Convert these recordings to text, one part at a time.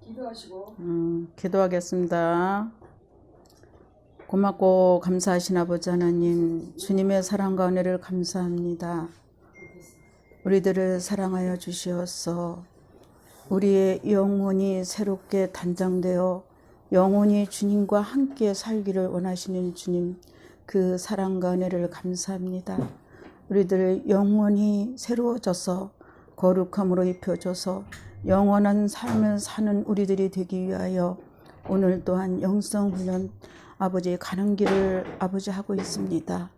기도하시고. 기도하겠습니다. 고맙고 감사하신 아버지 하나님, 주님의 사랑과 은혜를 감사합니다. 우리들을 사랑하여 주시옵소. 우리의 영혼이 새롭게 단장되어 영혼이 주님과 함께 살기를 원하시는 주님, 그 사랑과 은혜를 감사합니다. 우리들 영혼이 새로워져서 거룩함으로 입혀져서 영원한 삶을 사는 우리들이 되기 위하여 오늘 또한 영성훈련 아버지 가는 길을 아버지 하고 있습니다.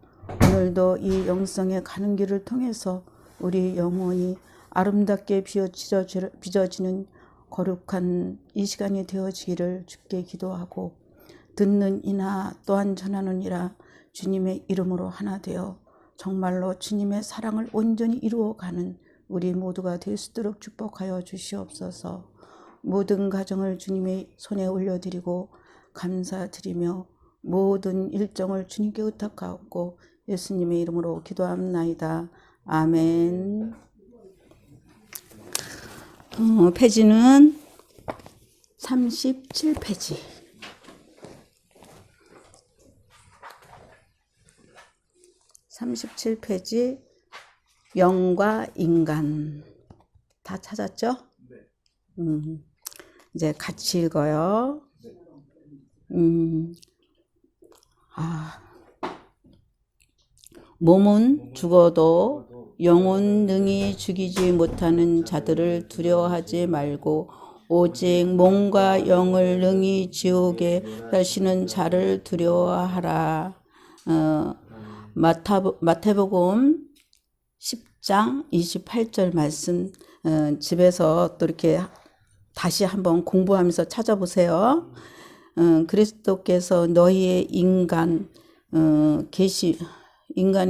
오늘도 이 영성의 가는 길을 통해서 우리 영혼이 아름답게 빚어지는 거룩한 이 시간이 되어지기를 주께 기도하고, 듣는 이나 또한 전하는 이라 주님의 이름으로 하나 되어 정말로 주님의 사랑을 온전히 이루어가는 우리 모두가 될 수 있도록 축복하여 주시옵소서. 모든 가정을 주님의 손에 올려드리고 감사드리며 모든 일정을 주님께 의탁하옵고 예수님의 이름으로 기도합나이다. 아멘. 페이지는 37페이지. 37페이지. 영과 인간. 다 찾았죠? 네. 이제 같이 읽어요. 몸은 죽어도 영혼 능히 죽이지 못하는 자들을 두려워하지 말고 오직 몸과 영을 능히 지옥에 하시는 자를 두려워하라. 마태복음 10장 28절 말씀, 집에서 또 이렇게 다시 한번 공부하면서 찾아보세요. 그리스도께서 너희의 인간에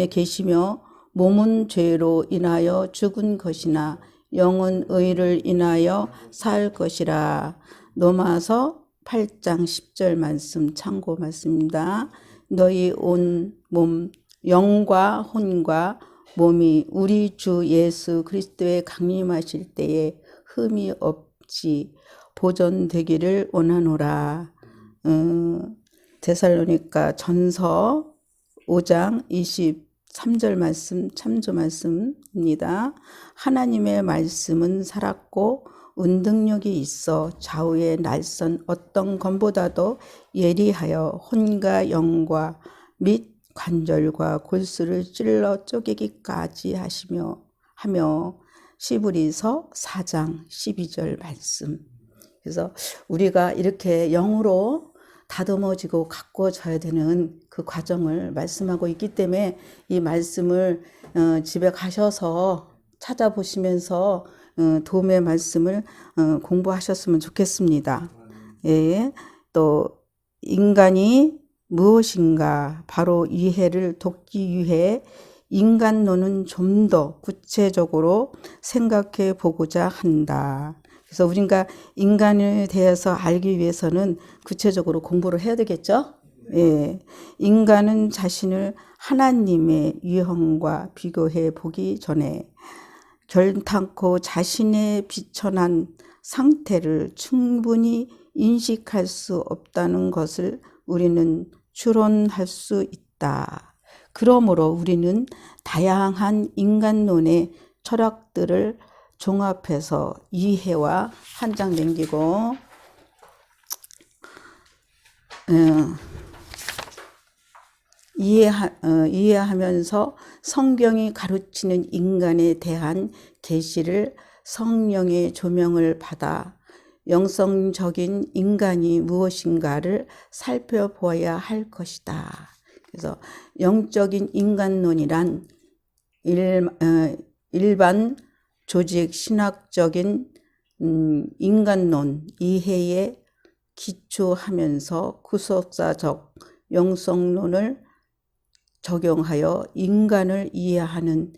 계시며 몸은 죄로 인하여 죽은 것이나 영은 의를 인하여 살 것이라. 로마서 8장 10절 말씀 참고 말씀입니다. 너희 온 몸, 영과 혼과 몸이 우리 주 예수 그리스도의 강림하실 때에 흠이 없이 보존되기를 원하노라. 데살로니가 전서 5장 23절 말씀 참조 말씀입니다. 하나님의 말씀은 살았고 운동력이 있어 좌우의 날선 어떤 검보다도 예리하여 혼과 영과 및 관절과 골수를 찔러 쪼개기까지 하며 시브리서 4장 12절 말씀. 그래서 우리가 이렇게 영으로 다듬어지고 가꾸어져야 되는 그 과정을 말씀하고 있기 때문에 이 말씀을 집에 가셔서 찾아보시면서 도움의 말씀을 공부하셨으면 좋겠습니다. 예, 또 인간이 무엇인가 바로 이해를 돕기 위해 인간론은 좀 더 구체적으로 생각해 보고자 한다. 그래서 우리가 인간에 대해서 알기 위해서는 구체적으로 공부를 해야 되겠죠? 예. 인간은 자신을 하나님의 유형과 비교해 보기 전에 결단코 자신의 비천한 상태를 충분히 인식할 수 없다는 것을 우리는 추론할 수 있다. 그러므로 우리는 다양한 인간론의 철학들을 종합해서 이해와 한 장 남기고 이해하면서 성경이 가르치는 인간에 대한 계시를 성령의 조명을 받아 영성적인 인간이 무엇인가를 살펴보아야 할 것이다. 그래서 영적인 인간론이란 일반 조직 신학적인 인간론 이해에 기초하면서 구속사적 영성론을 적용하여 인간을 이해하는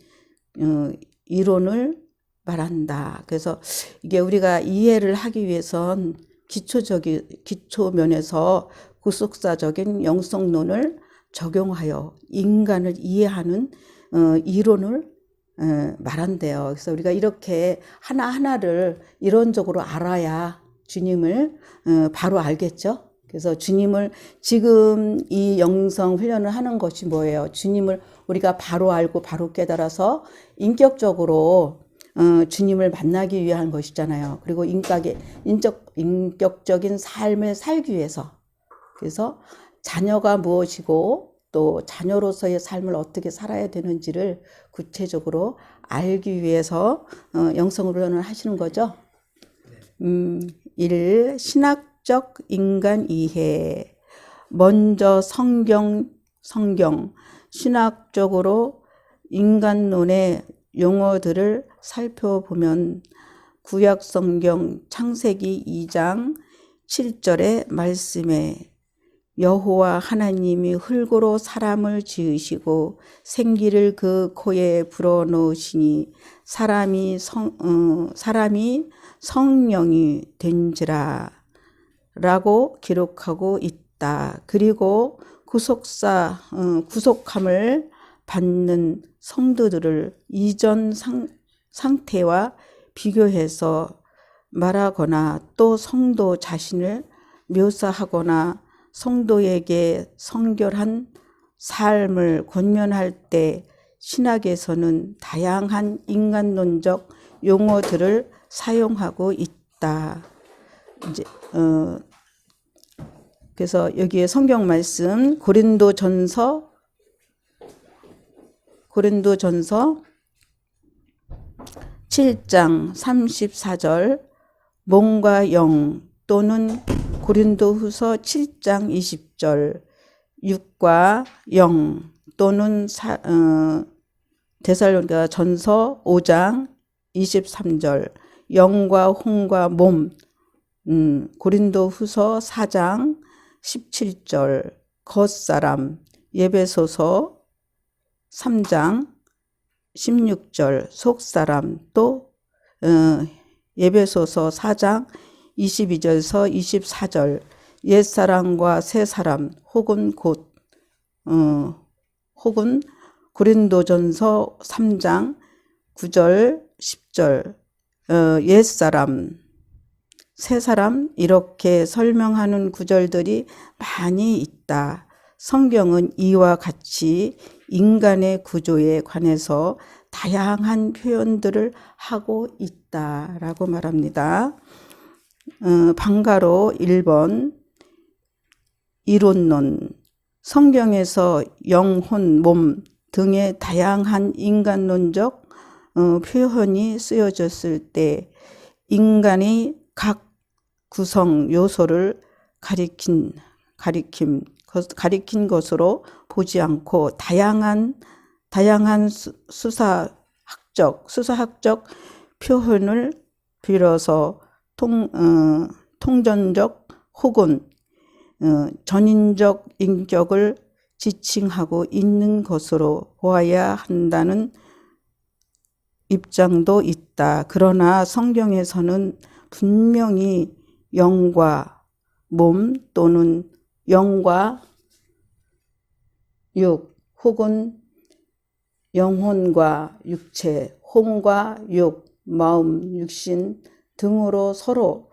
이론을 말한다. 그래서 이게 우리가 이해를 하기 위해선 기초 면에서 구속사적인 영성론을 적용하여 인간을 이해하는 이론을 말한대요. 그래서 우리가 이렇게 하나하나를 이론적으로 알아야 주님을 바로 알겠죠. 그래서 주님을 지금 이 영성 훈련을 하는 것이 뭐예요? 주님을 우리가 바로 알고 바로 깨달아서 인격적으로 주님을 만나기 위한 것이잖아요. 그리고 인격적인 삶을 살기 위해서. 그래서 자녀가 무엇이고 또 자녀로서의 삶을 어떻게 살아야 되는지를 구체적으로 알기 위해서 영성 훈련을 하시는 거죠. 1. 신학적 인간 이해. 먼저 성경 신학적으로 인간론의 용어들을 살펴보면 구약 성경 창세기 2장 7절의 말씀에 여호와 하나님이 흙으로 사람을 지으시고 생기를 그 코에 불어넣으시니 사람이 성령이 된지라 라고 기록하고 있다. 그리고 구속함을 받는 성도들을 이전 상태와 비교해서 말하거나 또 성도 자신을 묘사하거나 성도에게 성결한 삶을 권면할 때 신학에서는 다양한 인간론적 용어들을 사용하고 있다. 이제 그래서 여기에 성경 말씀 고린도전서 7장 34절 몸과 영 또는 고린도후서 7장 20절 육과 영 또는 데살로니가 전서 5장 23절 영과 혼과 몸 고린도후서 4장 17절 겉사람 에베소서 3장 16절 속사람 또 에베소서 4장 22절에서 24절 옛사람과 새사람 혹은 고린도전서 3장 9절 10절 옛사람 새사람 이렇게 설명하는 구절들이 많이 있다. 성경은 이와 같이 인간의 구조에 관해서 다양한 표현들을 하고 있다라고 말합니다. 방가로 1번 이론론 성경에서 영혼, 몸 등의 다양한 인간론적 표현이 쓰여졌을 때 인간의 각 구성 요소를 가리킨 것으로 보지 않고 다양한 수사학적 표현을 빌어서 통전적 혹은 전인적 인격을 지칭하고 있는 것으로 보아야 한다는 입장도 있다. 그러나 성경에서는 분명히 영과 몸 또는 영과 육 혹은 영혼과 육체, 혼과 육, 마음, 육신 등으로 서로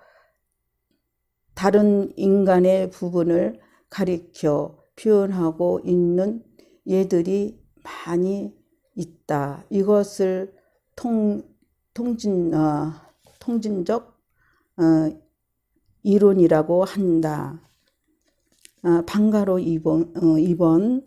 다른 인간의 부분을 가리켜 표현하고 있는 예들이 많이 있다. 이것을 통진적 이론이라고 한다. 방가로 2번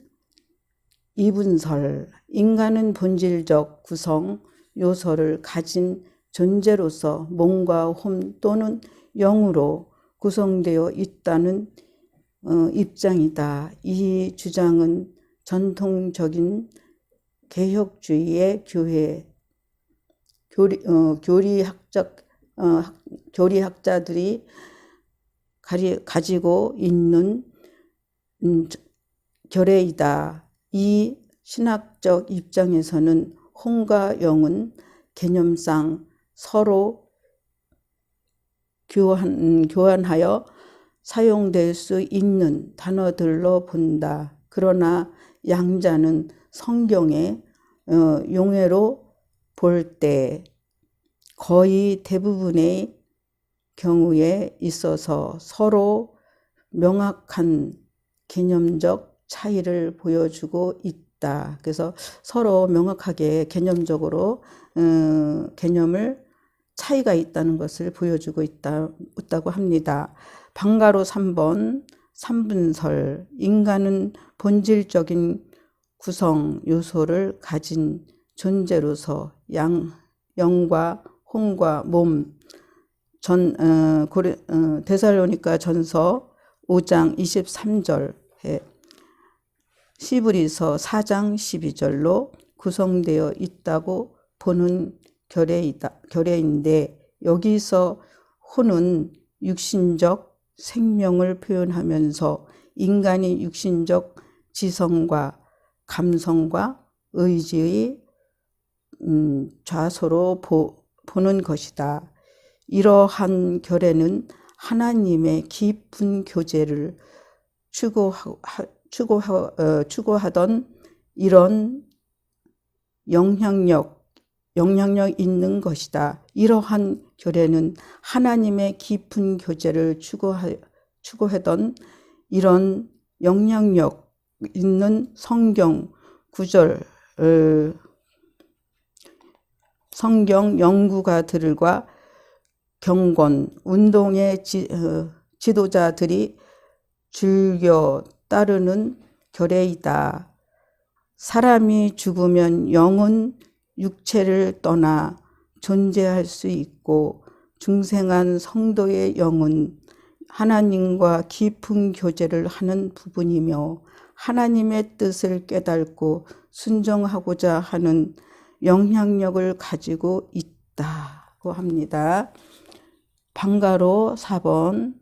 이분설 인간은 본질적 구성 요소를 가진 존재로서 몸과 혼 또는 영으로 구성되어 있다는 입장이다. 이 주장은 전통적인 개혁주의의 교리학자들이 가지고 있는 결의이다. 이 신학적 입장에서는 혼과 영은 개념상 서로 교환하여 사용될 수 있는 단어들로 본다. 그러나 양자는 성경의 용어로 볼 때 거의 대부분의 경우에 있어서 서로 명확한 개념적 차이를 보여주고 있다. 그래서 서로 명확하게 개념적으로 개념을 차이가 있다는 것을 보여주고 있다고 합니다. 방가로 3번 삼분설. 인간은 본질적인 구성 요소를 가진 존재로서 영과 혼과 몸, 데살로니가 전서 5장 23절에 시브리서 4장 12절로 구성되어 있다고 보는 결례인데, 여기서 혼은 육신적 생명을 표현하면서 인간이 육신적 지성과 감성과 의지의 좌소로 보는 것이다. 이러한 결례는 하나님의 깊은 교제를 추구하던 이런 영향력 있는 것이다. 이러한 교례는 하나님의 깊은 교제를 추구하던 이런 영향력 있는 성경 구절, 성경 연구가들과 경건, 운동의 지도자들이 즐겨 따르는 결례이다. 사람이 죽으면 영은 육체를 떠나 존재할 수 있고, 중생한 성도의 영은 하나님과 깊은 교제를 하는 부분이며 하나님의 뜻을 깨닫고 순종하고자 하는 영향력을 가지고 있다고 합니다. 방가로 4번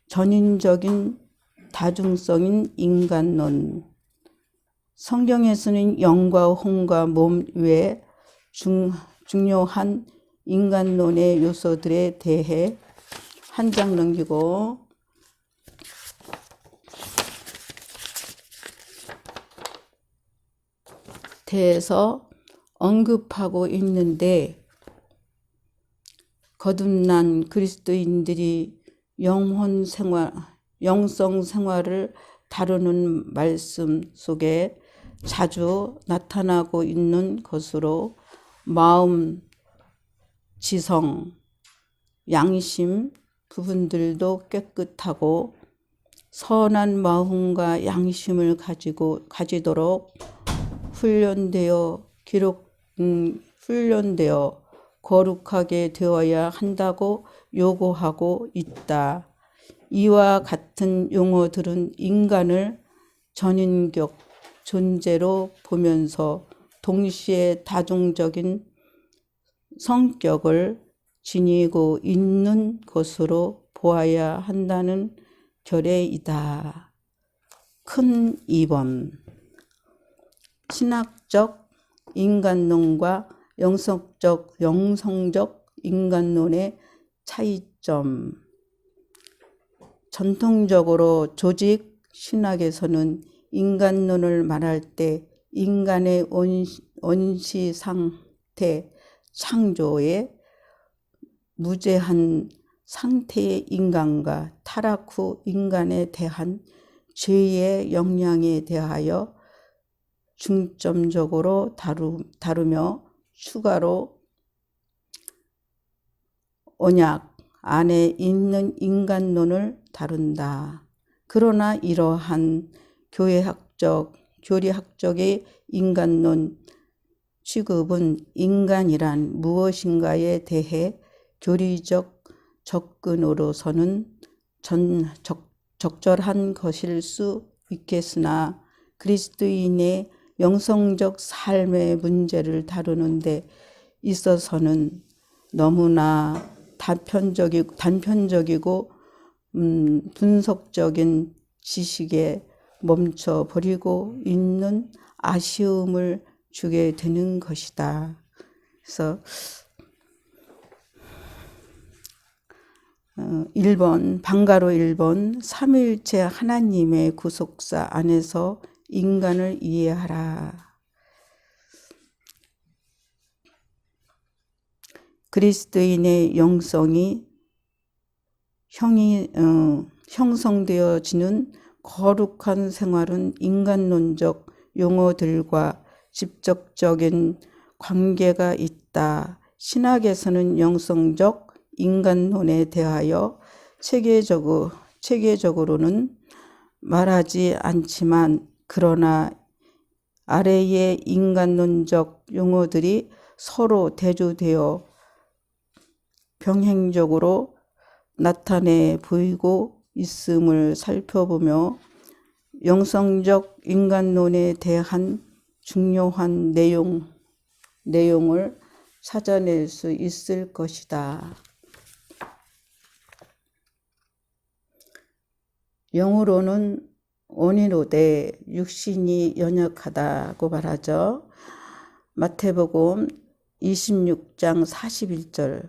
전인적인 다중성인 인간론. 성경에서는 영과 혼과 몸 외에 중요한 인간론의 요소들에 대해 한 장 넘기고 대해서 언급하고 있는데, 거듭난 그리스도인들이 영성 생활을 다루는 말씀 속에 자주 나타나고 있는 것으로 마음, 지성, 양심 부분들도 깨끗하고 선한 마음과 양심을 가지도록 훈련되어 거룩하게 되어야 한다고 요구하고 있다. 이와 같은 용어들은 인간을 전인격 존재로 보면서 동시에 다중적인 성격을 지니고 있는 것으로 보아야 한다는 결례이다. 큰 2번. 신학적 인간론과 영성적 인간론의 차이점. 전통적으로 조직 신학에서는 인간론을 말할 때 인간의 원시 상태, 창조의 무제한 상태의 인간과 타락 후 인간에 대한 죄의 영향에 대하여 중점적으로 다루며 추가로 언약 안에 있는 인간론을 다룬다. 그러나 이러한 교리학적의 인간론 취급은 인간이란 무엇인가에 대해 교리적 접근으로서는 적절한 것일 수 있겠으나, 그리스도인의 영성적 삶의 문제를 다루는 데 있어서는 너무나 단편적이고 분석적인 지식에 멈춰버리고 있는 아쉬움을 주게 되는 것이다. 그래서 1번, 방가로 1번, 삼위일체 하나님의 구속사 안에서 인간을 이해하라. 그리스도인의 영성이 형성되어지는 거룩한 생활은 인간론적 용어들과 직접적인 관계가 있다. 신학에서는 영성적 인간론에 대하여 체계적으로는 말하지 않지만, 그러나 아래의 인간론적 용어들이 서로 대조되어 병행적으로 나타내 보이고 있음을 살펴보며 영성적 인간론에 대한 중요한 내용을 찾아낼 수 있을 것이다. 영으로는 원이로되 육신이 연약하다고 말하죠. 마태복음 26장 41절,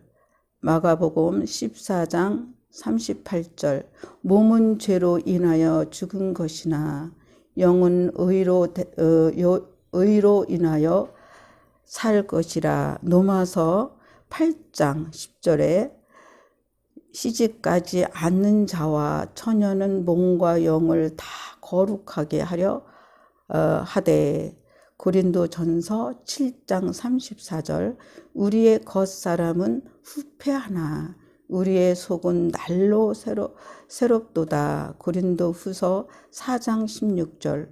마가복음 14장 38절, 몸은 죄로 인하여 죽은 것이나 영은 의로 인하여 살 것이라. 로마서 8장 10절에 시집가지 않는 자와 처녀는 몸과 영을 다 거룩하게 하려 하되. 고린도전서 7장 34절, 우리의 겉사람은 후패하나 우리의 속은 날로 새롭도다. 고린도후서 4장 16절,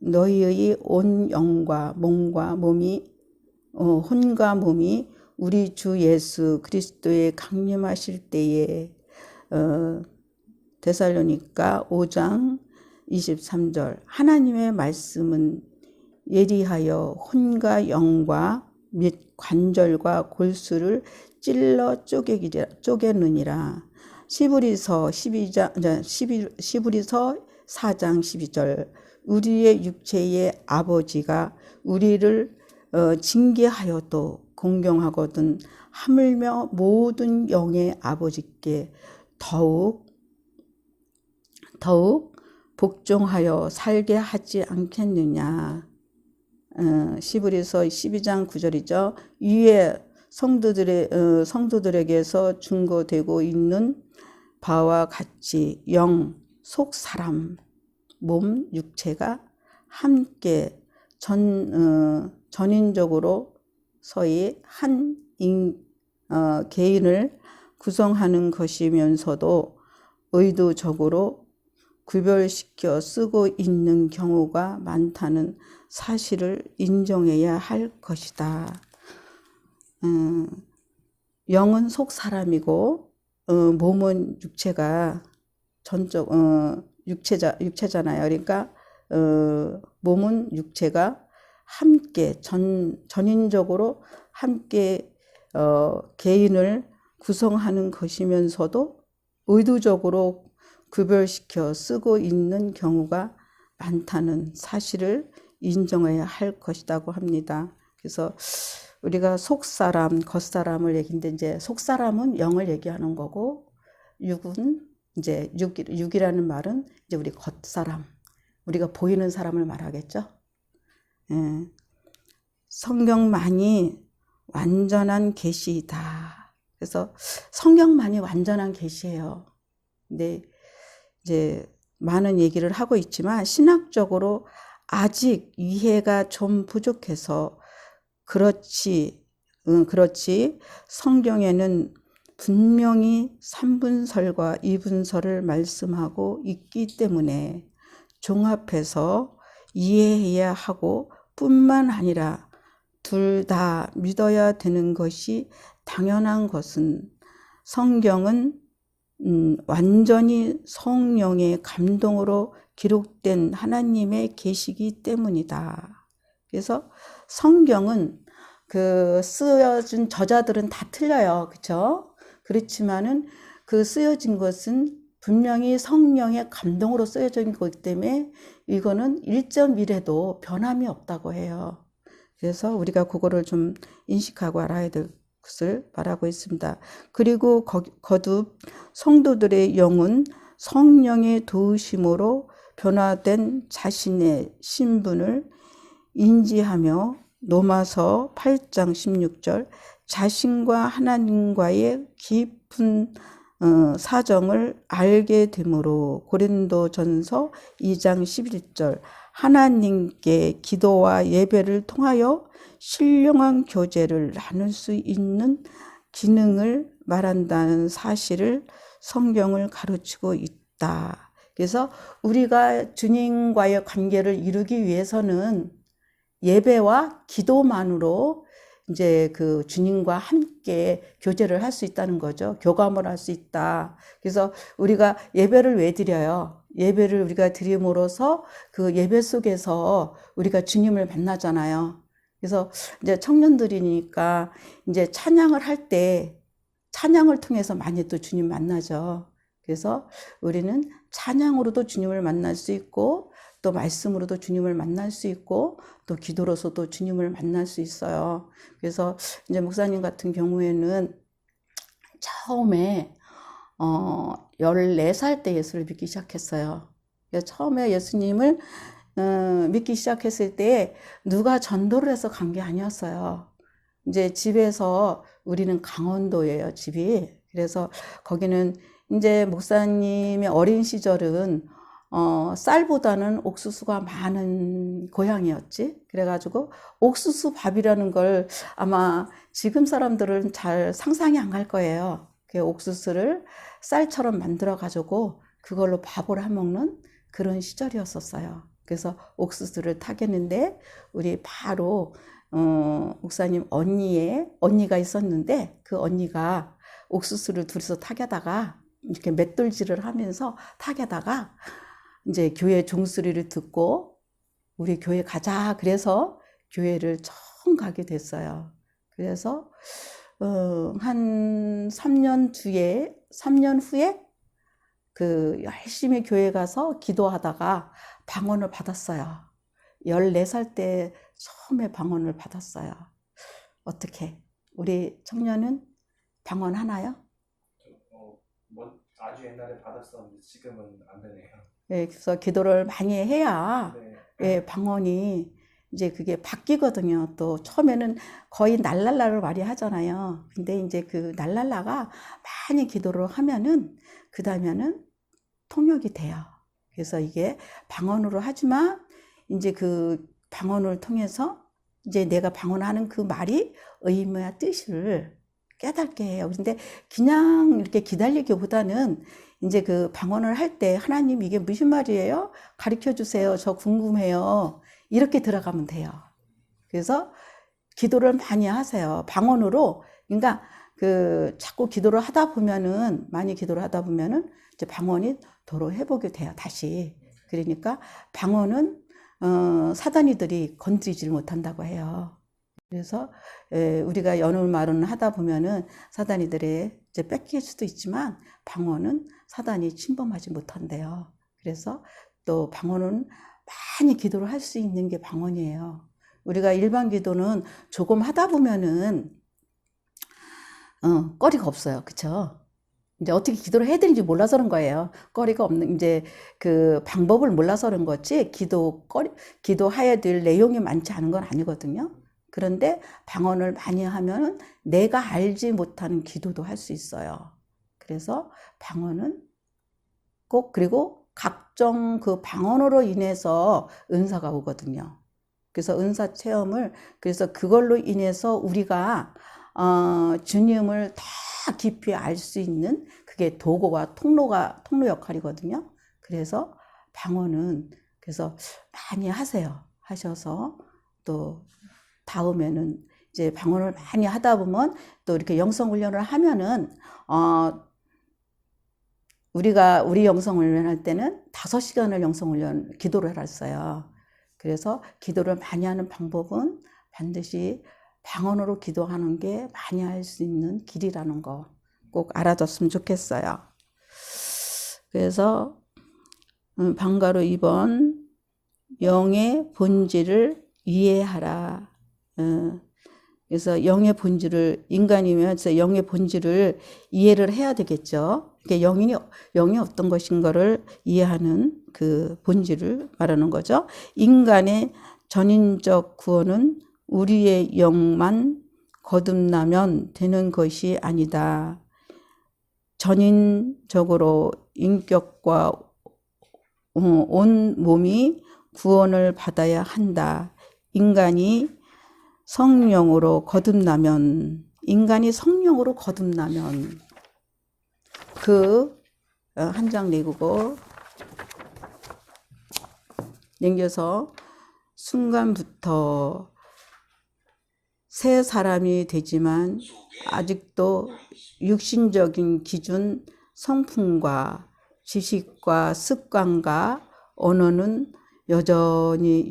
너희의 온 영과 몸과 혼과 몸이 우리 주 예수 그리스도의 강림하실 때에. 데살로니가 5장 23절, 하나님의 말씀은 예리하여 혼과 영과 및 관절과 골수를 찔러 쪼개느니라. 시브리서 4장 12절, 우리의 육체의 아버지가 우리를 징계하여도 공경하거든 하물며 모든 영의 아버지께 더욱 복종하여 살게 하지 않겠느냐. 시브리서 12장 9절이죠. 위에 성도들에게서 증거되고 있는 바와 같이 영, 속 사람, 몸, 육체가 함께 전인적으로 서히 한 개인을 구성하는 것이면서도 의도적으로 구별시켜 쓰고 있는 경우가 많다는 사실을 인정해야 할 것이다. 영은 속 사람이고 몸은 육체가 육체잖아요. 그러니까 몸은 육체가 함께 전인적으로 함께 개인을 구성하는 것이면서도 의도적으로 구별시켜 쓰고 있는 경우가 많다는 사실을 인정해야 할 것이라고 합니다. 그래서 우리가 속사람, 겉사람을 얘기인데, 이제 속사람은 영을 얘기하는 거고, 육은 이제 육이라는 말은 이제 우리 겉사람, 우리가 보이는 사람을 말하겠죠. 성경만이 완전한 계시이다. 그래서 성경만이 완전한 계시예요. 근데 이제 많은 얘기를 하고 있지만 신학적으로 아직 이해가 좀 부족해서 그렇지. 성경에는 분명히 3분설과 2분설을 말씀하고 있기 때문에 종합해서 이해해야 하고 뿐만 아니라 둘 다 믿어야 되는 것이 당연한 것은 성경은 완전히 성령의 감동으로 기록된 하나님의 계시이기 때문이다. 그래서 성경은 쓰여진 저자들은 다 틀려요. 그렇죠? 그렇지만은 그 쓰여진 것은 분명히 성령의 감동으로 쓰여진 거기 때문에 이거는 1.1에도 변함이 없다고 해요. 그래서 우리가 그거를 좀 인식하고 알아야 될 것을 말하고 있습니다. 그리고 거듭 성도들의 영은 성령의 도우심으로 변화된 자신의 신분을 인지하며 로마서 8장 16절, 자신과 하나님과의 깊은 사정을 알게 되므로 고린도전서 2장 11절 하나님께 기도와 예배를 통하여 신령한 교제를 나눌 수 있는 기능을 말한다는 사실을 성경을 가르치고 있다. 그래서 우리가 주님과의 관계를 이루기 위해서는 예배와 기도만으로 이제 그 주님과 함께 교제를 할 수 있다는 거죠. 교감을 할 수 있다. 그래서 우리가 예배를 왜 드려요? 예배를 우리가 드림으로써 그 예배 속에서 우리가 주님을 만나잖아요. 그래서 이제 청년들이니까 이제 찬양을 할 때 찬양을 통해서 많이 또 주님 만나죠. 그래서 우리는 찬양으로도 주님을 만날 수 있고 또 말씀으로도 주님을 만날 수 있고 또 기도로서도 주님을 만날 수 있어요. 그래서 이제 목사님 같은 경우에는 처음에 14살 때 예수를 믿기 시작했어요. 처음에 예수님을 믿기 시작했을 때 누가 전도를 해서 간 게 아니었어요. 이제 집에서 우리는 강원도예요, 집이. 그래서 거기는 이제 목사님의 어린 시절은 쌀보다는 옥수수가 많은 고향이었지. 그래가지고 옥수수 밥이라는 걸 아마 지금 사람들은 잘 상상이 안 갈 거예요. 그 옥수수를 쌀처럼 만들어가지고 그걸로 밥을 해 먹는 그런 시절이었었어요. 그래서 옥수수를 타겠는데 우리 바로 목사님 언니가 있었는데 그 언니가 옥수수를 둘이서 타게다가 이렇게 맷돌질을 하면서 타게다가 이제 교회 종소리를 듣고 우리 교회 가자 그래서 교회를 처음 가게 됐어요. 그래서 한 3년 후에 그 열심히 교회 가서 기도하다가 방언을 받았어요. 14살 때 처음에 방언을 받았어요. 어떻게? 우리 청년은 방언 하나요? 아주 옛날에 받았었는데 지금은 안 되네요. 예, 그래서 기도를 많이 해야 네. 예, 방언이 이제 그게 바뀌거든요. 또 처음에는 거의 날랄라를 많이 하잖아요. 근데 이제 그 날랄라가 많이 기도를 하면은 그 다음에는 통역이 돼요. 그래서 이게 방언으로 하지만 이제 그 방언을 통해서 이제 내가 방언하는 그 말이 의미와 뜻을 깨닫게 해요. 근데 그냥 이렇게 기다리기보다는 이제 그 방언을 할 때 하나님 이게 무슨 말이에요? 가르쳐 주세요. 저 궁금해요. 이렇게 들어가면 돼요. 그래서 기도를 많이 하세요. 방언으로. 그러니까 그 자꾸 기도를 하다 보면은 많이 기도를 하다 보면은 이제 방언이 도로 회복이 돼요. 다시. 그러니까 방언은 사단이들이 건드리질 못한다고 해요. 그래서 우리가 여느 말은 하다 보면은 사단이들이 이제 뺏길 수도 있지만 방언은 사단이 침범하지 못한대요. 그래서 또 방언은 많이 기도를 할 수 있는 게 방언이에요. 우리가 일반 기도는 조금 하다 보면은 거리가 없어요. 그쵸? 이제 어떻게 기도를 해야 되는지 몰라서 그런 거예요. 거리가 없는, 이제 그 방법을 몰라서 그런 거지, 기도해야 될 내용이 많지 않은 건 아니거든요. 그런데 방언을 많이 하면 내가 알지 못하는 기도도 할 수 있어요. 그래서 방언은 꼭, 그리고 각종 그 방언으로 인해서 은사가 오거든요. 그래서 은사 체험을, 그래서 그걸로 인해서 우리가 주님을 더 깊이 알 수 있는 그게 도구와 통로 역할이거든요. 그래서 방언은 그래서 많이 하셔서 또 다음에는 이제 방언을 많이 하다 보면 또 이렇게 영성 훈련을 하면은 우리 영성 훈련할 때는 5시간을 영성 훈련 기도를 했어요. 그래서 기도를 많이 하는 방법은 반드시 방언으로 기도하는 게 많이 할 수 있는 길이라는 거 꼭 알아뒀으면 좋겠어요. 그래서 방가로 2번 영의 본질을 이해하라. 그래서 영의 본질을, 인간이면 영의 본질을 이해를 해야 되겠죠. 영이 어떤 것인 거를 이해하는 그 본질을 말하는 거죠. 인간의 전인적 구원은 우리의 영만 거듭나면 되는 것이 아니다. 전인적으로 인격과 온 몸이 구원을 받아야 한다. 인간이 성령으로 거듭나면 그 한 장 내고 넘겨서 순간부터 새 사람이 되지만 아직도 육신적인 기준, 성품과 지식과 습관과 언어는 여전히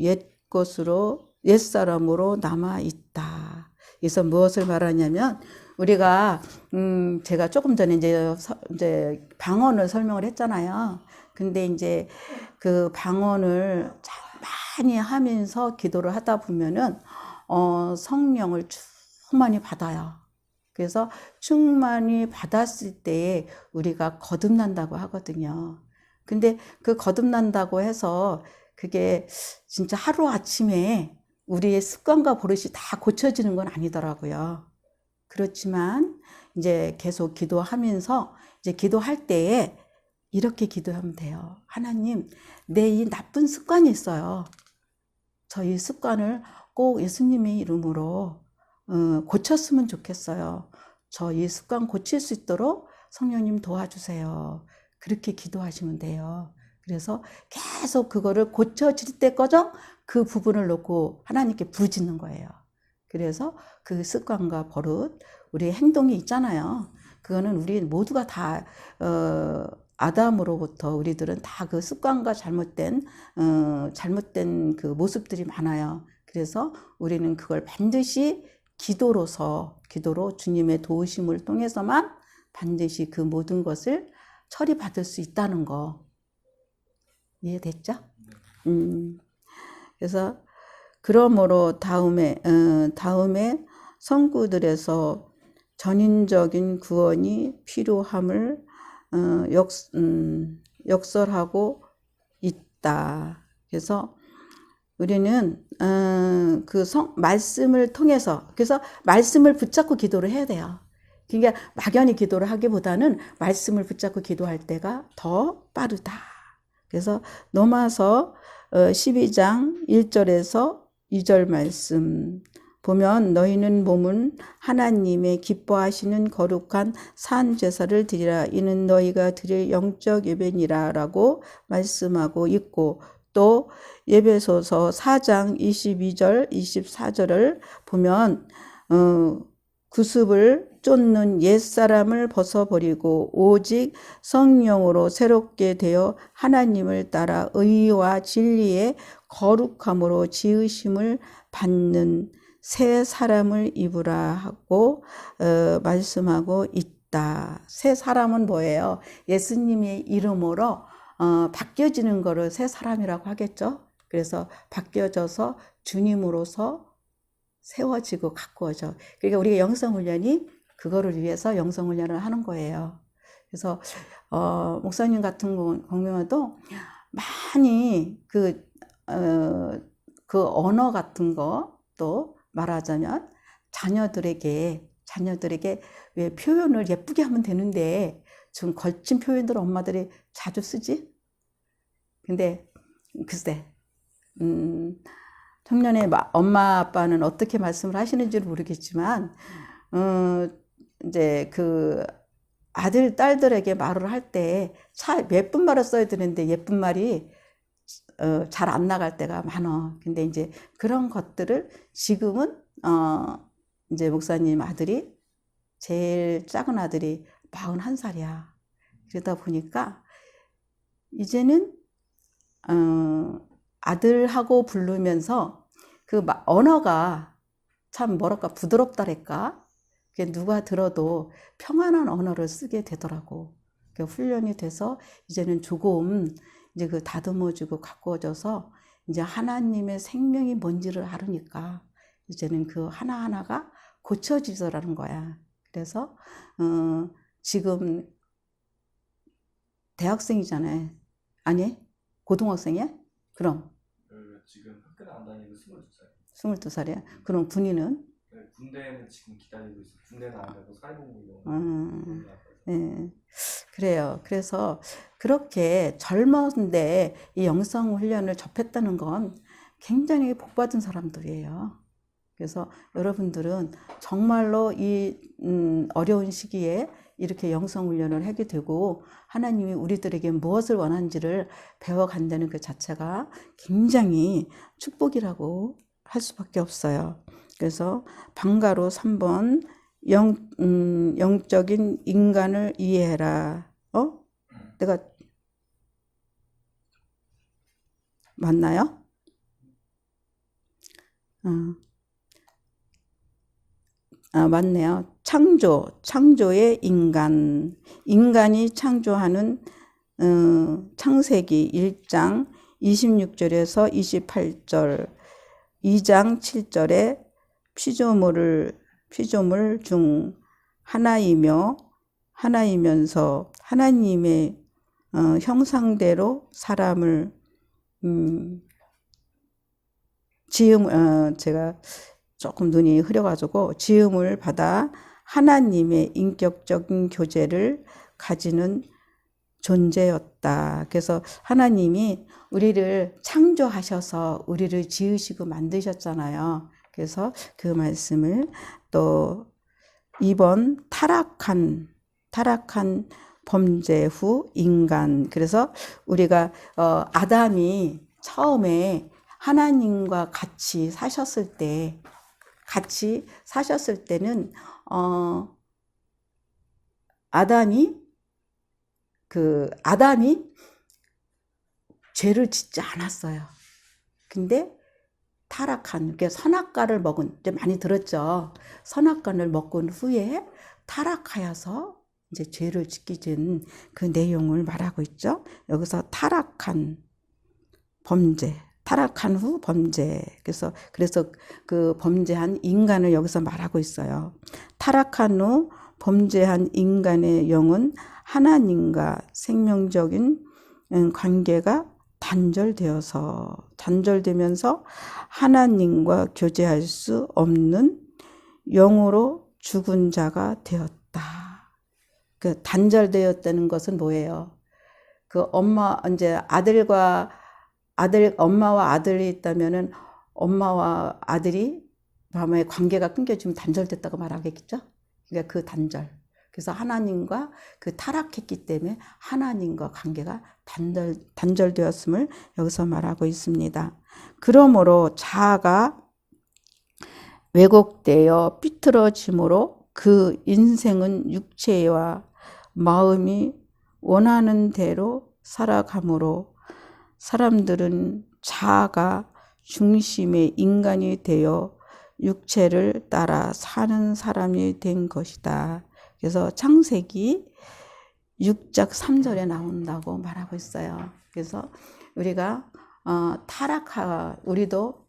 옛사람으로 남아있다. 그래서 무엇을 말하냐면, 우리가, 제가 조금 전에 이제 방언을 설명을 했잖아요. 근데 이제 그 방언을 많이 하면서 기도를 하다 보면은, 성령을 충만히 받아요. 그래서 충만히 받았을 때에 우리가 거듭난다고 하거든요. 근데 그 거듭난다고 해서 그게 진짜 하루아침에 우리의 습관과 버릇이 다 고쳐지는 건 아니더라고요. 그렇지만 이제 계속 기도하면서 이제 기도할 때에 이렇게 기도하면 돼요. 하나님, 내 이 나쁜 습관이 있어요. 저 이 습관을 꼭 예수님의 이름으로 고쳤으면 좋겠어요. 저 이 습관 고칠 수 있도록 성령님 도와주세요. 그렇게 기도하시면 돼요. 그래서 계속 그거를 고쳐질 때까지 그 부분을 놓고 하나님께 부르짖는 거예요. 그래서 그 습관과 버릇, 우리의 행동이 있잖아요. 그거는 우리 모두가 다 아담으로부터 우리들은 다 그 습관과 잘못된 그 모습들이 많아요. 그래서 우리는 그걸 반드시 기도로 주님의 도우심을 통해서만 반드시 그 모든 것을 처리받을 수 있다는 거 이해됐죠? 그래서 그러므로 다음에 성구들에서 전인적인 구원이 필요함을 역설하고 있다. 그래서 우리는 그 말씀을 통해서, 그래서 말씀을 붙잡고 기도를 해야 돼요. 그러니까 막연히 기도를 하기보다는 말씀을 붙잡고 기도할 때가 더 빠르다. 그래서 로마서 12장 1절에서 2절 말씀 보면, 너희는 몸은 하나님의 기뻐하시는 거룩한 산 제사를 드리라. 이는 너희가 드릴 영적 예배니라 라고 말씀하고 있고, 또 에베소서 4장 22절 24절을 보면 구습을 쫓는 옛사람을 벗어버리고 오직 성령으로 새롭게 되어 하나님을 따라 의와 진리의 거룩함으로 지으심을 받는 새 사람을 입으라 하고 말씀하고 있다. 새 사람은 뭐예요? 예수님의 이름으로 바뀌어지는 거를 새 사람이라고 하겠죠. 그래서 바뀌어져서 주님으로서 세워지고 가꾸어져. 그러니까 우리가 영성훈련이 그거를 위해서 영성훈련을 하는 거예요. 그래서 목사님 같은 경우도 많이 그 언어 같은 거, 또 말하자면 자녀들에게 왜 표현을 예쁘게 하면 되는데 좀 걸친 표현들 엄마들이 자주 쓰지? 근데 글쎄 청년의 엄마 아빠는 어떻게 말씀을 하시는지는 모르겠지만 이제 그 아들 딸들에게 말을 할 때 예쁜 말을 써야 되는데 예쁜 말이 잘 안 나갈 때가 많아. 근데 이제 그런 것들을 지금은 이제 목사님 아들이, 제일 작은 아들이 41살이야. 그러다 보니까 이제는 아들하고 부르면서 그 언어가 참 뭐랄까 부드럽다랄까, 누가 들어도 평안한 언어를 쓰게 되더라고. 훈련이 돼서 이제는 조금 이제 그 다듬어지고 가꾸어져서 이제 하나님의 생명이 뭔지를 알으니까 이제는 그 하나하나가 고쳐지더라는 거야. 그래서 지금 대학생이잖아요. 아니? 고등학생이야? 그럼 지금 학교는 안 다니고 22살. 22살이야? 그럼 군인은? 군대는 지금 기다리고 있어. 군대는 안 가고 사회복무 이런 거. 예. 그래요. 그래서 그렇게 젊은데 이 영성 훈련을 접했다는 건 굉장히 복받은 사람들이에요. 그래서 여러분들은 정말로 이 어려운 시기에 이렇게 영성 훈련을 하게 되고 하나님이 우리들에게 무엇을 원하는지를 배워간다는 그 자체가 굉장히 축복이라고 할 수밖에 없어요. 그래서 방가로 3번 영적인 인간을 이해해라. 내가 맞나요? 맞네요. 창조의 인간. 인간이 창조하는 창세기 1장 26절에서 28절, 2장 7절에 피조물 중 하나이면서 하나님의 형상대로 사람을 제가 조금 눈이 흐려가지고 지음을 받아 하나님의 인격적인 교제를 가지는 존재였다. 그래서 하나님이 우리를 창조하셔서 우리를 지으시고 만드셨잖아요. 그래서 그 말씀을 또 2번 타락한 범죄 후 인간. 그래서 우리가 아담이 처음에 하나님과 같이 사셨을 때는 아담이 죄를 짓지 않았어요. 근데 타락한, 선악과를 먹은, 이제 많이 들었죠. 선악과를 먹은 후에 타락하여서 이제 죄를 짓게 된 그 내용을 말하고 있죠. 여기서 타락한 후 범죄. 그래서 그 범죄한 인간을 여기서 말하고 있어요. 타락한 후 범죄한 인간의 영은 하나님과 생명적인 관계가 단절되면서 하나님과 교제할 수 없는 영으로 죽은 자가 되었다. 그 단절되었다는 것은 뭐예요? 그 엄마와 아들이 있다면은 엄마와 아들이 밤에 관계가 끊겨지면 단절됐다고 말하겠죠? 그러니까 그 단절. 그래서 하나님과 그 타락했기 때문에 하나님과 관계가 단절되었음을 여기서 말하고 있습니다. 그러므로 자아가 왜곡되어 삐뚤어짐으로 그 인생은 육체와 마음이 원하는 대로 살아가므로 사람들은 자아가 중심의 인간이 되어 육체를 따라 사는 사람이 된 것이다. 그래서 창세기 6장 3절에 나온다고 말하고 있어요. 그래서 우리가 우리도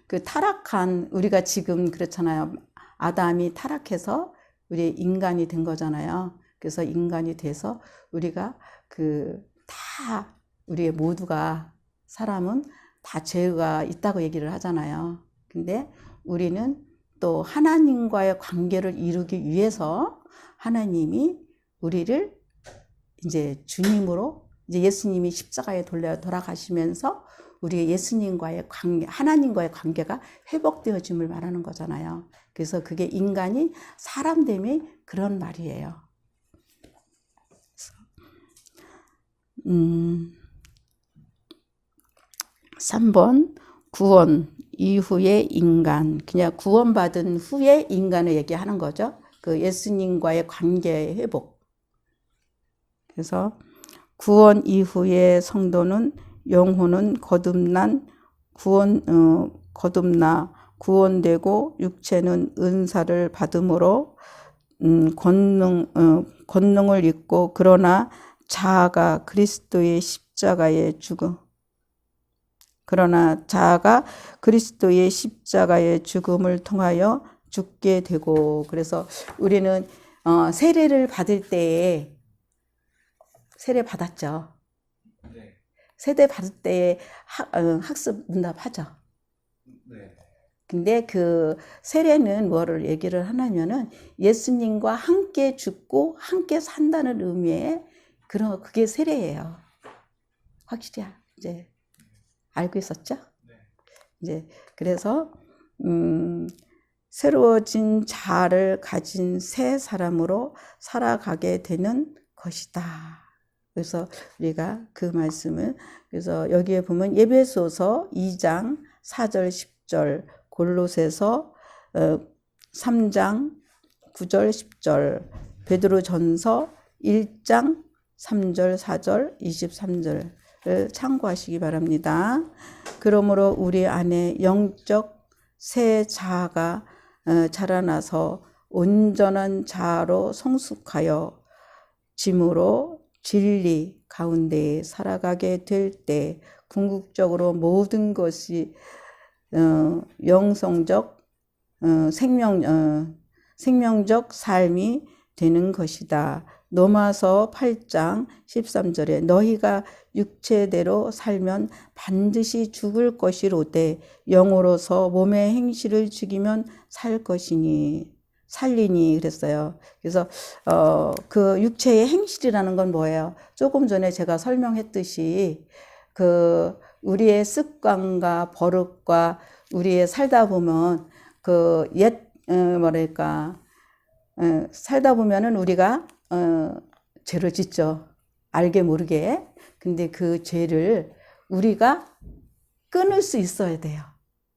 그 타락한 우리가 지금 그렇잖아요. 아담이 타락해서 우리 인간이 된 거잖아요. 그래서 인간이 돼서 우리가 우리 모두가 사람은 다 죄가 있다고 얘기를 하잖아요. 근데 우리는 또 하나님과의 관계를 이루기 위해서 하나님이 우리를 이제 주님으로 이제 예수님이 십자가에 돌아가시면서 우리 예수님과의 하나님과의 관계가 회복되어짐을 말하는 거잖아요. 그래서 그게 인간이 사람됨이 그런 말이에요. 3번 구원 이후의 인간. 그냥 구원받은 후의 인간을 얘기하는 거죠. 그 예수님과의 관계 회복. 그래서 구원 이후의 성도는 영혼은 거듭나 구원되고 육체는 은사를 받음으로 권능을 입고 그러나 자아가 그리스도의 십자가의 죽음을 통하여 죽게 되고. 그래서 우리는 세례를 받을 때에 세례 받았죠. 네. 세례 받을 때에 학습 문답하죠. 네. 근데 그 세례는 뭐를 얘기를 하냐면은 예수님과 함께 죽고 함께 산다는 의미의 그게 세례예요. 확실히 이제 알고 있었죠? 네. 이제 그래서 새로워진 자아를 가진 새 사람으로 살아가게 되는 것이다. 그래서 우리가 그 말씀을 그래서 여기에 보면 에베소서 2장 4절 10절 골로새서 3장 9절 10절 베드로전서 1장 3절 4절 23절을 참고하시기 바랍니다. 그러므로 우리 안에 영적 새 자아가 자라나서 온전한 자아로 성숙하여 짐으로 진리 가운데 살아가게 될 때 궁극적으로 모든 것이 영성적 생명적 삶이 되는 것이다. 로마서 8장 13절에 너희가 육체대로 살면 반드시 죽을 것이로되 영으로서 몸의 행실을 죽이면 살리니 그랬어요. 그래서 그 육체의 행실이라는 건 뭐예요? 조금 전에 제가 설명했듯이 그 우리의 습관과 버릇과 우리의 살다 보면 그 살다 보면은 우리가 죄를 짓죠. 알게 모르게. 근데 그 죄를 우리가 끊을 수 있어야 돼요.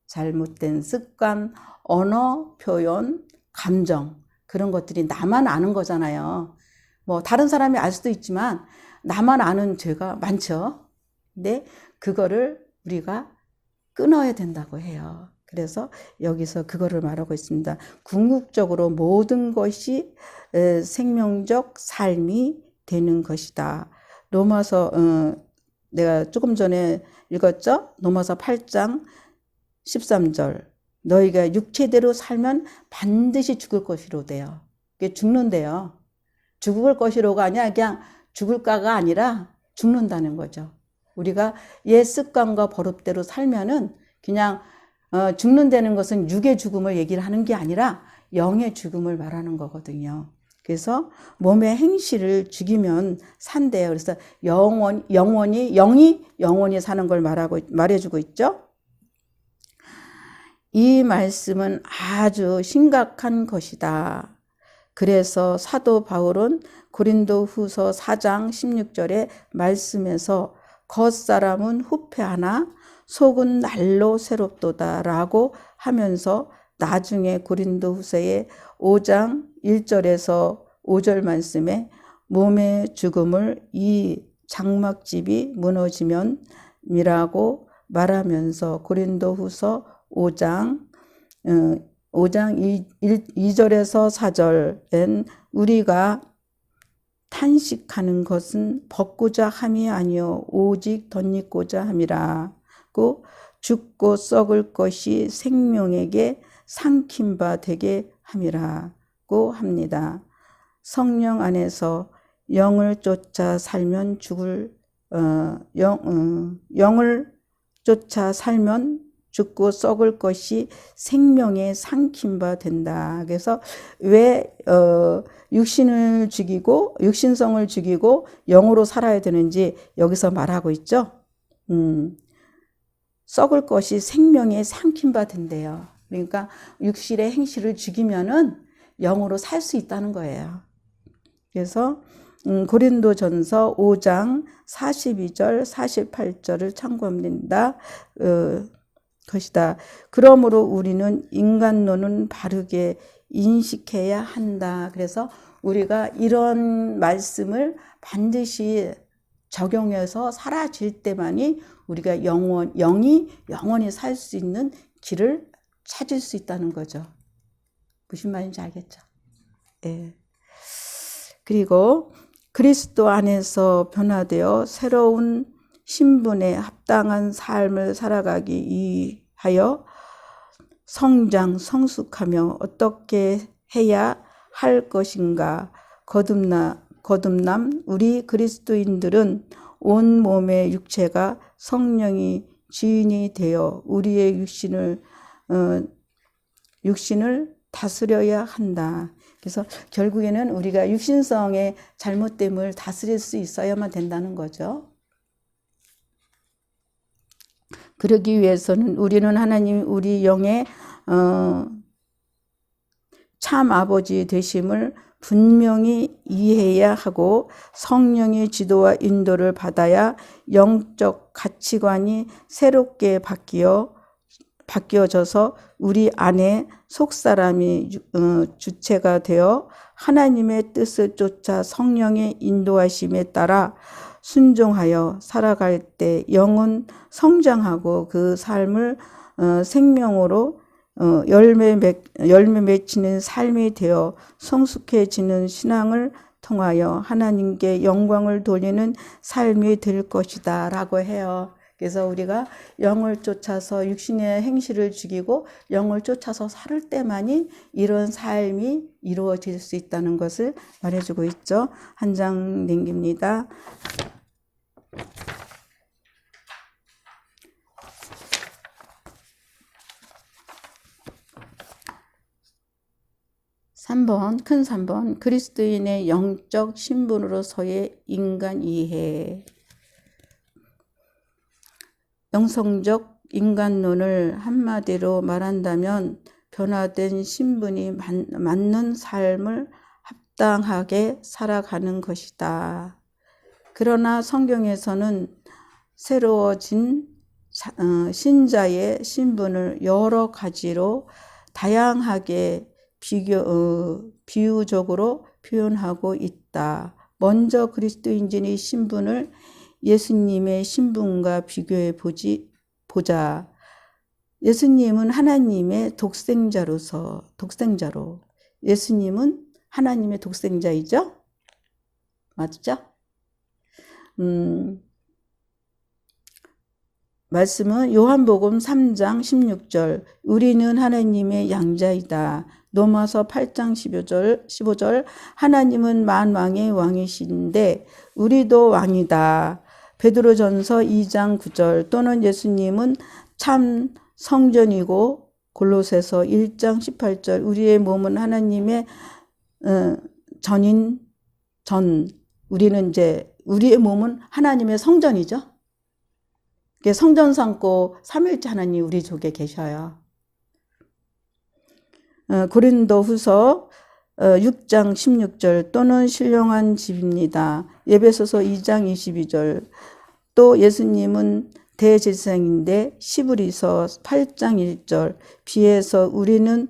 잘못된 습관, 언어, 표현, 감정 그런 것들이 나만 아는 거잖아요. 뭐 다른 사람이 알 수도 있지만 나만 아는 죄가 많죠. 근데 그거를 우리가 끊어야 된다고 해요. 그래서 여기서 그거를 말하고 있습니다. 궁극적으로 모든 것이 생명적 삶이 되는 것이다. 로마서 내가 조금 전에 읽었죠? 로마서 8장 13절 너희가 육체대로 살면 반드시 죽을 것이로돼요. 이게 죽는데요. 죽을 것이로가 아니라 그냥 죽을까가 아니라 죽는다는 거죠. 우리가 옛 습관과 버릇대로 살면은 그냥 죽는다는 것은 육의 죽음을 얘기를 하는 게 아니라 영의 죽음을 말하는 거거든요. 그래서 몸의 행실을 죽이면 산대요. 그래서 영이 영원히 사는 걸 말해주고 있죠. 이 말씀은 아주 심각한 것이다. 그래서 사도 바울은 고린도후서 4장 16절의 말씀에서 겉사람은 후패하나 속은 날로 새롭도다 라고 하면서 나중에 고린도후서의 5장 1절에서 5절 말씀에 몸의 죽음을 이 장막집이 무너지면 이라고 말하면서 고린도후서 5장 2절에서 4절엔 우리가 탄식하는 것은 벗고자 함이 아니요 오직 덧입고자 함이라고 죽고 썩을 것이 생명에게 삼킨 바 되게 함이라고 합니다. 성령 안에서 영을 쫓아 살면 영을 쫓아 살면 죽고 썩을 것이 생명에 삼킨 바 된다. 그래서 왜 육신을 죽이고 육신성을 죽이고 영으로 살아야 되는지 여기서 말하고 있죠. 썩을 것이 생명에 삼킨 바 된대요. 그러니까 육신의 행실을 죽이면은 영으로 살 수 있다는 거예요. 그래서 고린도전서 5장 42절 48절을 참고합니다. 것이다. 그러므로 우리는 인간론은 바르게 인식해야 한다. 그래서 우리가 이런 말씀을 반드시 적용해서 사라질 때만이 우리가 영이 영원히 살 수 있는 길을 찾을 수 있다는 거죠. 무슨 말인지 알겠죠? 네. 그리고 그리스도 안에서 변화되어 새로운 신분에 합당한 삶을 살아가기 위하여 성숙하며 어떻게 해야 할 것인가 거듭남 우리 그리스도인들은 온 몸의 육체가 성령이 주인이 되어 우리의 육신을 육신을 다스려야 한다. 그래서 결국에는 우리가 육신성의 잘못됨을 다스릴 수 있어야만 된다는 거죠. 그러기 위해서는 우리는 하나님 우리 영의 참 아버지 되심을 분명히 이해해야 하고 성령의 지도와 인도를 받아야 영적 가치관이 새롭게 바뀌어져서 우리 안에 속사람이 주체가 되어 하나님의 뜻을 쫓아 성령의 인도하심에 따라 순종하여 살아갈 때 영은 성장하고 그 삶을 생명으로 열매 맺히는 삶이 되어 성숙해지는 신앙을 통하여 하나님께 영광을 돌리는 삶이 될 것이다 라고 해요. 그래서 우리가 영을 쫓아서 육신의 행실을 죽이고 영을 쫓아서 살 때만이 이런 삶이 이루어질 수 있다는 것을 말해주고 있죠. 한 장 넘깁니다. 큰 3번 그리스도인의 영적 신분으로서의 인간 이해. 영성적 인간론을 한마디로 말한다면 변화된 신분이 맞는 삶을 합당하게 살아가는 것이다. 그러나 성경에서는 새로워진 신자의 신분을 여러 가지로 다양하게 비유적으로 표현하고 있다. 먼저 그리스도인의 신분을 예수님의 신분과 비교해 보자. 예수님은 하나님의 독생자로 예수님은 하나님의 독생자이죠? 맞죠? 말씀은 요한복음 3장 16절 우리는 하나님의 양자이다. 로마서 8장 15절 하나님은 만왕의 왕이신데 우리도 왕이다. 베드로전서 2장 9절 또는 예수님은 참 성전이고 골로새서 1장 18절 우리의 몸은 하나님의 우리는 이제 우리의 몸은 하나님의 성전이죠. 성전 삼고 삼일째 하나님 우리 속에 계셔요. 고린도후서 6장 16절 또는 신령한 집입니다. 에베소서 2장 22절 또 예수님은 대제사장인데 시브리서 8장 1절 비해서 우리는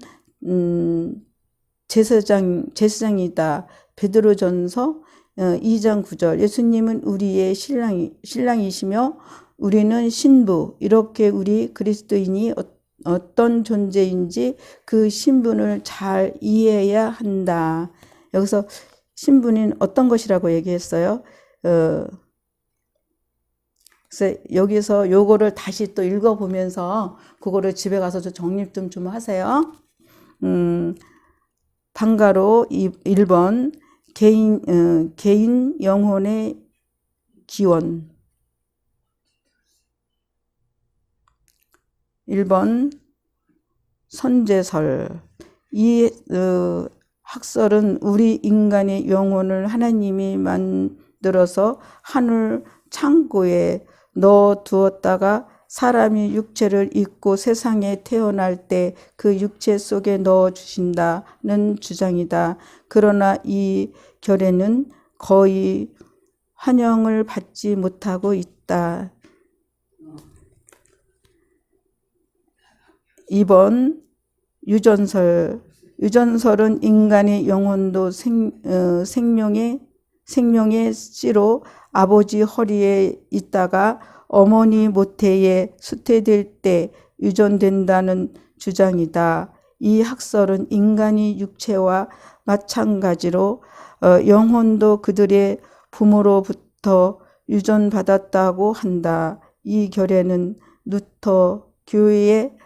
제사장이다. 베드로전서 2장 9절 예수님은 우리의 신랑이시며 우리는 신부. 이렇게 우리 그리스도인이 어떤 존재인지 그 신분을 잘 이해해야 한다. 여기서 신분은 어떤 것이라고 얘기했어요? 그래서 여기서 요거를 다시 또 읽어보면서 그거를 집에 가서 좀 정립 좀 하세요. 방가로 1번 개인 영혼의 기원 1번 선제설 이 학설은 우리 인간의 영혼을 하나님이 만들어서 하늘 창고에 넣어 두었다가 사람이 육체를 입고 세상에 태어날 때 그 육체 속에 넣어 주신다는 주장이다. 그러나 이 결에는 거의 환영을 받지 못하고 있다. 2번 유전설은 인간의 영혼도 생명의 씨로 아버지 허리에 있다가 어머니 모태에 수태될 때 유전된다는 주장이다. 이 학설은 인간이 육체와 마찬가지로 영혼도 그들의 부모로부터 유전받았다고 한다. 이 결에는 루터 교회의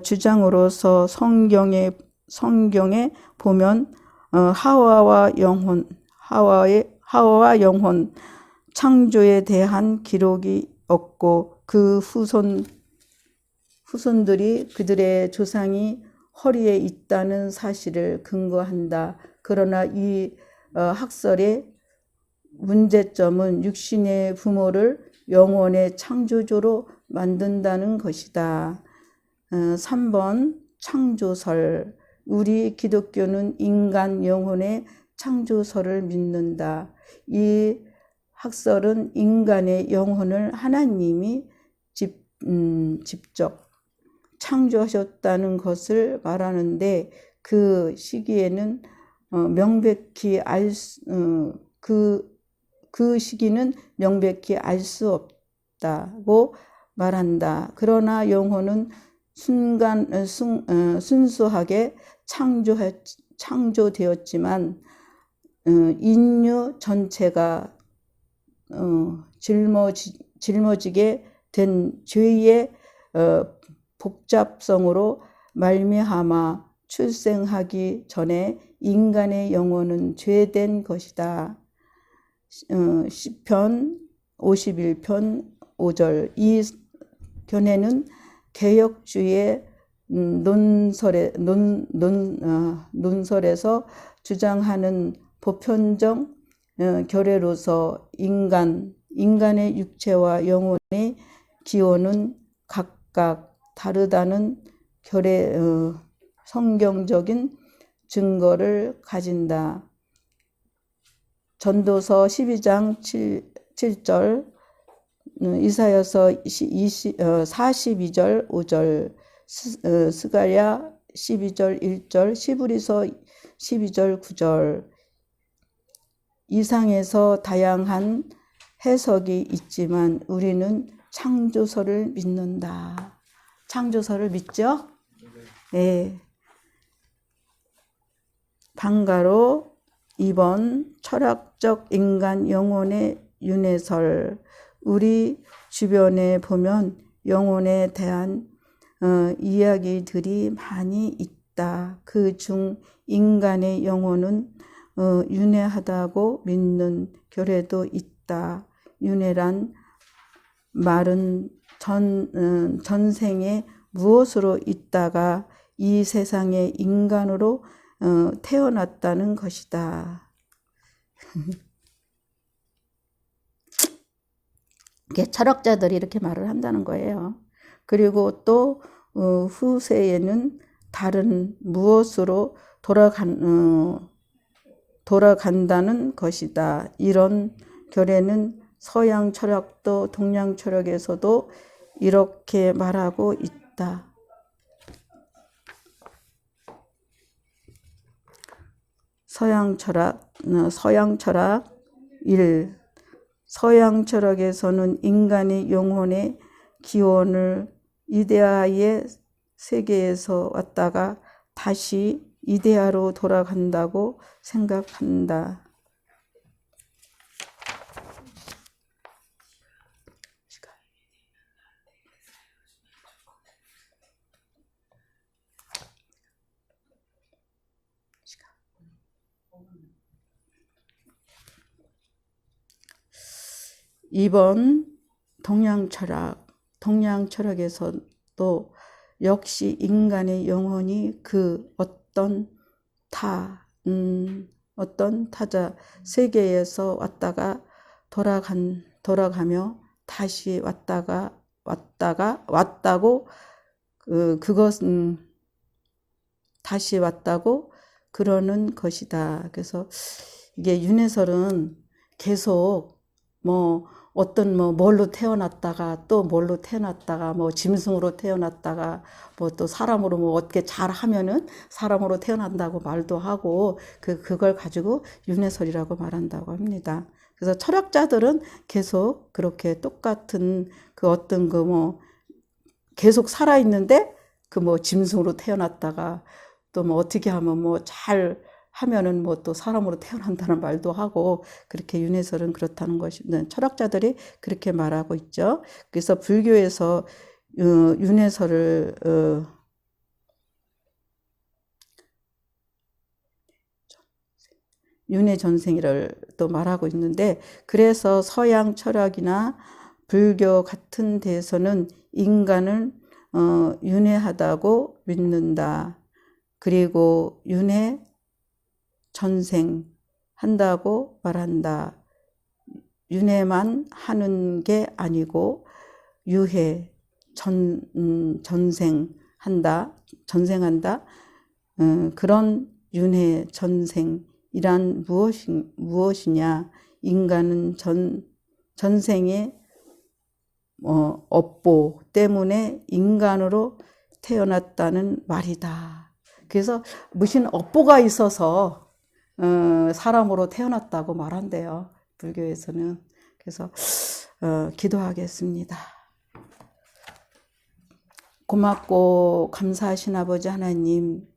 주장으로서 성경에 보면 하와와 영혼 창조에 대한 기록이 없고 그 후손들이 그들의 조상이 허리에 있다는 사실을 근거한다. 그러나 이 학설의 문제점은 육신의 부모를 영혼의 창조주로 만든다는 것이다. 3번 창조설. 우리 기독교는 인간 영혼의 창조설을 믿는다. 이 학설은 인간의 영혼을 하나님이 직접 창조하셨다는 것을 말하는데 그 시기에는 명백히 그 시기는 명백히 알 수 없다고 말한다. 그러나 영혼은 순수하게 창조되었지만 인류 전체가 짊어지게 된 죄의 복잡성으로 말미암아 출생하기 전에 인간의 영혼은 죄된 것이다. 시편 51편 5절. 이 견해는 개혁주의 논설에서 주장하는 보편적 결례로서 인간의 육체와 영혼의 기원은 각각 다르다는 성경적인 증거를 가진다. 전도서 12장 7절, 이사야서 42절 5절, 스가랴 12절 1절, 시브리서 12절 9절. 이상에서 다양한 해석이 있지만 우리는 창조설을 믿는다. 창조설을 믿죠? 네. 방가로 2번 철학적 인간 영혼의 윤회설. 우리 주변에 보면 영혼에 대한 이야기들이 많이 있다. 그중 인간의 영혼은 윤회하다고 믿는 교례도 있다. 윤회란 말은 전생에 무엇으로 있다가 이 세상의 인간으로 태어났다는 것이다. 이게 철학자들이 이렇게 말을 한다는 거예요. 그리고 또 후세에는 다른 무엇으로 돌아간다는 것이다. 이런 결례는 서양 철학도 동양 철학에서도 이렇게 말하고 있다. 서양 철학 1. 서양 철학에서는 인간의 영혼의 기원을 이데아의 세계에서 왔다가 다시 이데아로 돌아간다고 생각한다. 이번 동양 철학에서도 역시 인간의 영혼이 그 어떤 타자 세계에서 왔다가 돌아가며 다시 왔다고 그것은 다시 왔다고 그러는 것이다. 그래서 이게 윤회설은 계속 어떤 뭘로 태어났다가 또 뭘로 태어났다가 짐승으로 태어났다가 또 사람으로 어떻게 잘하면은 사람으로 태어난다고 말도 하고 그걸 가지고 윤회설이라고 말한다고 합니다. 그래서 철학자들은 계속 그렇게 똑같은 어떤 계속 살아있는데 짐승으로 태어났다가 또 어떻게 하면 잘 하면은 또 사람으로 태어난다는 말도 하고 그렇게 윤회설은 그렇다는 것이 철학자들이 그렇게 말하고 있죠. 그래서 불교에서 윤회설을 윤회전생이를 또 말하고 있는데 그래서 서양 철학이나 불교 같은 데에서는 인간을 윤회하다고 믿는다. 그리고 윤회 전생 한다고 말한다. 윤회만 하는 게 아니고 유해 전생한다. 그런 윤회 전생이란 무엇이냐? 인간은 전생의 업보 때문에 인간으로 태어났다는 말이다. 그래서 무슨 업보가 있어서 사람으로 태어났다고 말한대요. 불교에서는. 그래서 기도하겠습니다. 고맙고 감사하신 아버지 하나님,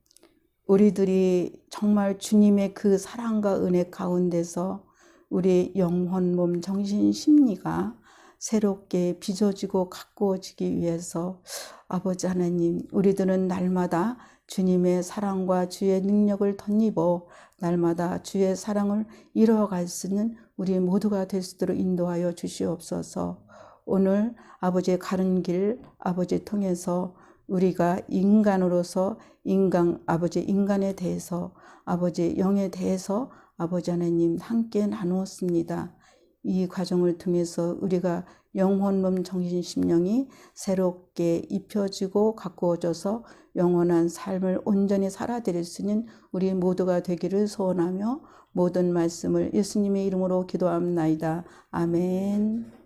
우리들이 정말 주님의 그 사랑과 은혜 가운데서 우리 영혼, 몸, 정신, 심리가 새롭게 빚어지고 가꾸어지기 위해서 아버지 하나님, 우리들은 날마다 주님의 사랑과 주의 능력을 덧입어 날마다 주의 사랑을 이루어갈 수 있는 우리 모두가 될 수 있도록 인도하여 주시옵소서. 오늘 아버지의 가른 길 아버지 통해서 우리가 인간으로서 아버지 인간에 대해서 아버지 영에 대해서 아버지 하나님 함께 나누었습니다. 이 과정을 통해서 우리가 영혼, 몸, 정신, 심령이 새롭게 입혀지고 가꾸어져서 영원한 삶을 온전히 살아드릴 수 있는 우리 모두가 되기를 소원하며 모든 말씀을 예수님의 이름으로 기도합나이다. 아멘.